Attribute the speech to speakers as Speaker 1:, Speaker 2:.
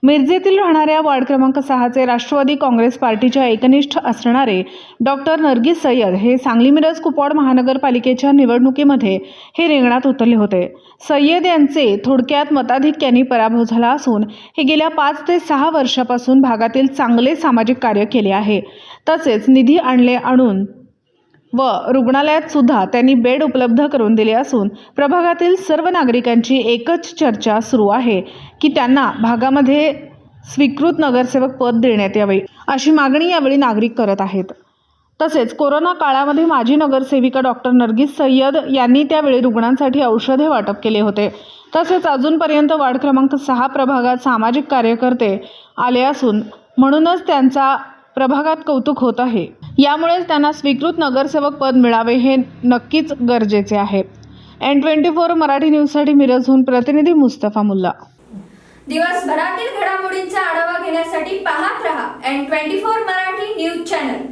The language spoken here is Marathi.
Speaker 1: मिरजेतील राहणाऱ्या वार्ड क्रमांक 6चे राष्ट्रवादी काँग्रेस पार्टीच्या एकनिष्ठ असणारे डॉक्टर नर्गिस सय्यद हे सांगली मिरज कुपवाड महानगरपालिकेच्या निवडणुकीमध्ये हे रिंगणात उतरले होते। सय्यद यांचे थोडक्यात मताधिक्याने पराभव झाला असून हे गेल्या 5 ते 6 वर्षापासून भागातील चांगले सामाजिक कार्य केले आहे। तसेच निधी आणून व रुग्णालयात सुद्धा त्यांनी बेड उपलब्ध करून दिले असून प्रभागातील सर्व नागरिकांची एकच चर्चा सुरू आहे की त्यांना भागामध्ये स्वीकृत नगरसेवक पद देण्यात यावे अशी मागणी यावेळी नागरिक करत आहेत। तसेच कोरोना काळामध्ये माजी नगरसेविका डॉक्टर नर्गिस सय्यद यांनी त्यावेळी रुग्णांसाठी औषधे वाटप केले होते। तसेच अजूनपर्यंत वार्ड क्रमांक 6 प्रभागात सामाजिक कार्यकर्ते आले असून म्हणूनच त्यांचा प्रभागात कौतुक होत आहे। यामुळे त्यांना स्वीकृत नगरसेवक पद मिळावे हे नक्कीच गरजेचे आहे। N24 मराठी न्यूजसाठी मिरजहून प्रतिनिधी मुस्तफा मुल्ला।
Speaker 2: दिवसभरातील घडामोडींचा आढावा घेण्यासाठी पाहत रहा N24 मराठी न्यूज चॅनल।